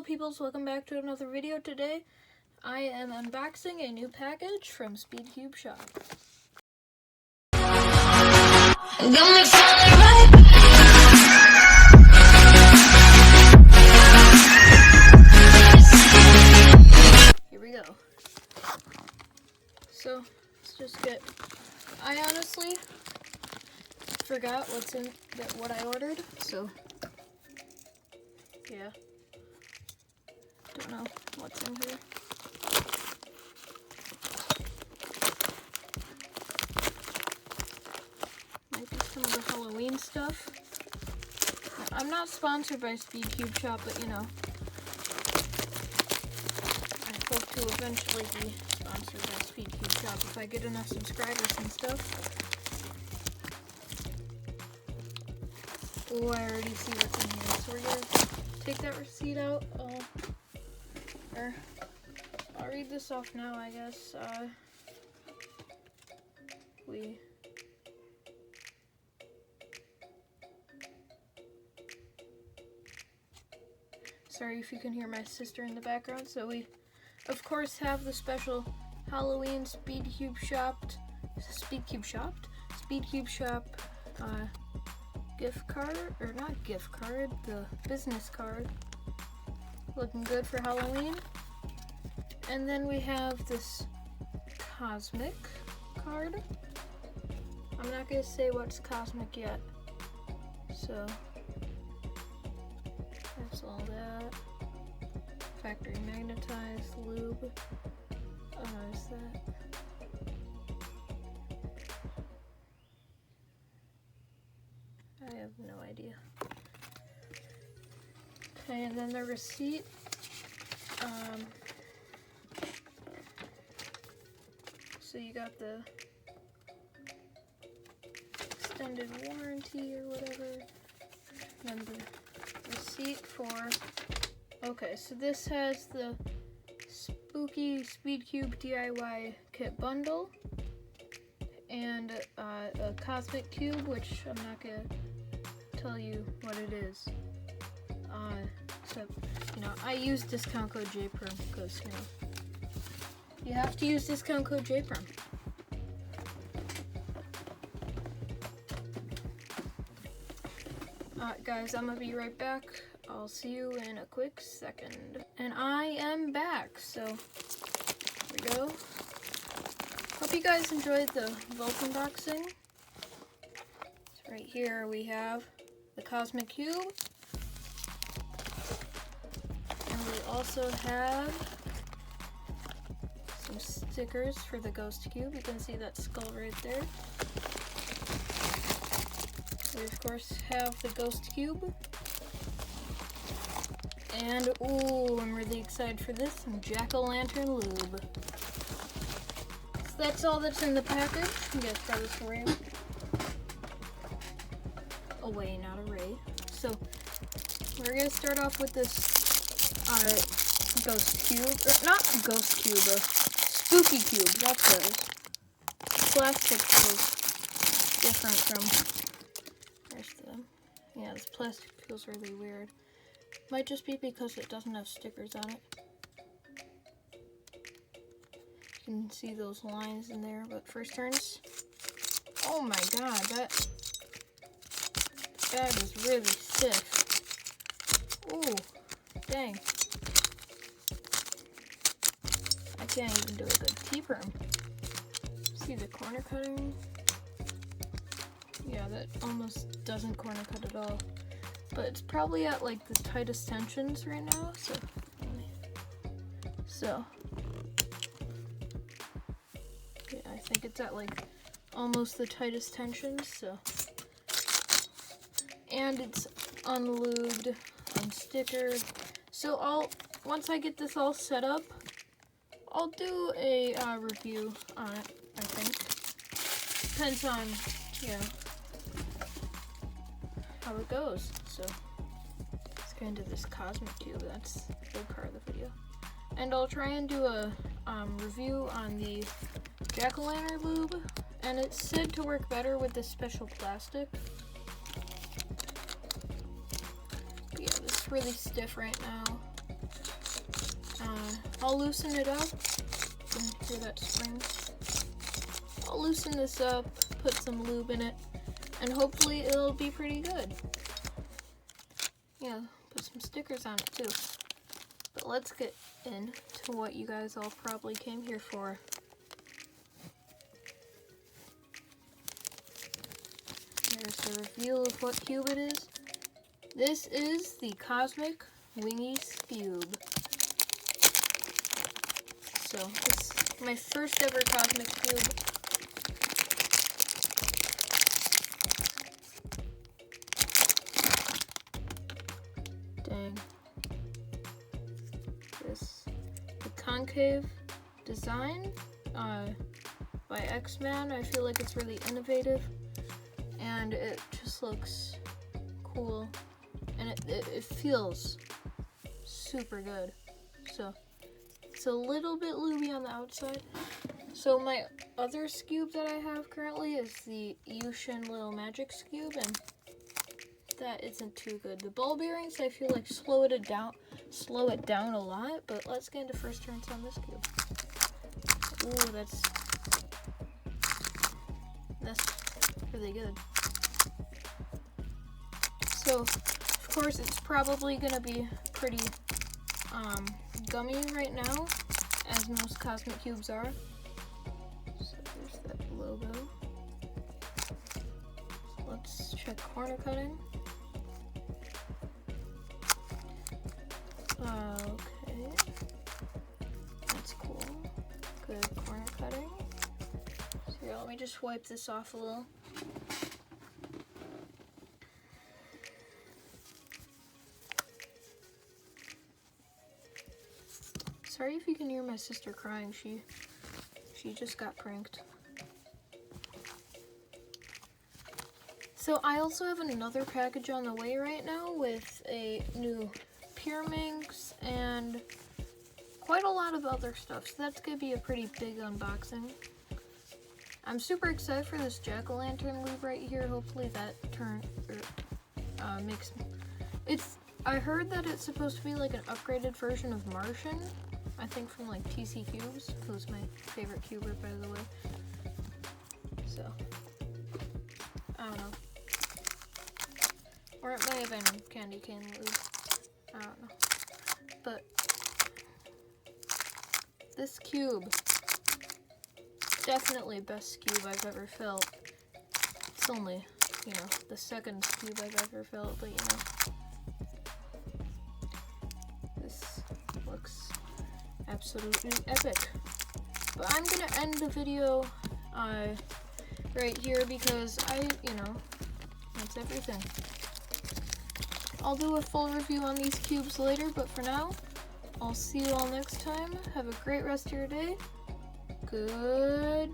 Hello peoples, welcome back to another video. Today I am unboxing a new package from Speedcube Shop. Here we go. So let's just get, I honestly forgot what I ordered, so yeah. Don't know what's in here. Might be some of the Halloween stuff. I'm not sponsored by Speedcube Shop, but you know, I hope to eventually be sponsored by Speedcube Shop if I get enough subscribers and stuff. Oh, I already see what's in here. So we're gonna take that receipt out. I'll read this off now, I guess. Sorry if you can hear my sister in the background. So we, of course, have the special Halloween Speedcube Shop, gift card, or not gift card, the business card. Looking good for Halloween. And then we have this cosmic card. I'm not gonna say what's cosmic yet. So that's all that. Factory magnetized lube. Is that? I have no idea. Okay, and then the receipt. So you got the extended warranty or whatever. And then the receipt for. Okay, so this has the Spooky Speedcube DIY kit bundle and a cosmic cube, which I'm not gonna tell you what it is. So, you know, I use discount code JPROM because, you know, you have to use discount code JPROM. Guys, I'm gonna be right back. I'll see you in a quick second. And I am back, so here we go. Hope you guys enjoyed the Vault unboxing. So right here we have the Cosmic Cube. And we also have some stickers for the Ghost Cube. You can see that skull right there. We of course have the Ghost Cube. And ooh, I'm really excited for this, some jack-o'-lantern lube. So that's all that's in the package. You guys throw this away. Away, not array. So we're gonna start off with this Ghost Cube, or not Ghost Cube, Spooky Cube. That's what it is. Plastic feels different from the rest of them. Yeah, this plastic feels really weird. Might just be because it doesn't have stickers on it. You can see those lines in there, but first turns. Oh my god, that bag is really stiff. Ooh, dang. I can't even do a good T-perm. See the corner cutting? Yeah, that almost doesn't corner cut at all. But it's probably at like the tightest tensions right now, so yeah, I think it's at like almost the tightest tensions, so. And it's unlubed, unstickered. So once I get this all set up, I'll do a review on it, I think. Depends on, you know, how it goes. So let's get into this Cosmic Cube. That's the big part of the video. And I'll try and do a review on the jack-o'-lantern lube, and it's said to work better with this special plastic. But yeah, this is really stiff right now. I'll loosen it up. You can hear that spring. I'll loosen this up, put some lube in it, and hopefully it'll be pretty good. Yeah, put some stickers on it too. But let's get into what you guys all probably came here for. Here's the reveal of what cube it is. This is the Cosmic Wingy Cube. So, it's my first ever Cosmic Cube. Dang. The concave design by X-Man. I feel like it's really innovative, and it just looks cool, and it feels super good. So it's a little bit looby on the outside. So my other cube that I have currently is the Yushin Little Magic Cube, and that isn't too good. The ball bearings, I feel like slow it down a lot, but let's get into first turns on this cube. Ooh, that's really good. So, of course, it's probably gonna be pretty gummy right now, as most Cosmic Cubes are. So there's that logo. Let's check corner cutting. Okay, that's cool. Good corner cutting. So here, let me just wipe this off a little. Sorry if you can hear my sister crying. She just got pranked. So I also have another package on the way right now with a new Pyraminx and quite a lot of other stuff. So that's gonna be a pretty big unboxing. I'm super excited for this jack-o'-lantern lube right here. Hopefully that makes it's. I heard that it's supposed to be like an upgraded version of Martian. I think from like TC Cubes, who's my favorite cuber, by the way. So, I don't know. Or it may have been Candy Cane Lube. I don't know. But this cube, definitely best cube I've ever felt. It's only, you know, the second cube I've ever felt, but you know. This looks absolutely epic. But I'm gonna end the video right here because that's everything. I'll do a full review on these cubes later, but for now, I'll see you all next time. Have a great rest of your day. Goodbye.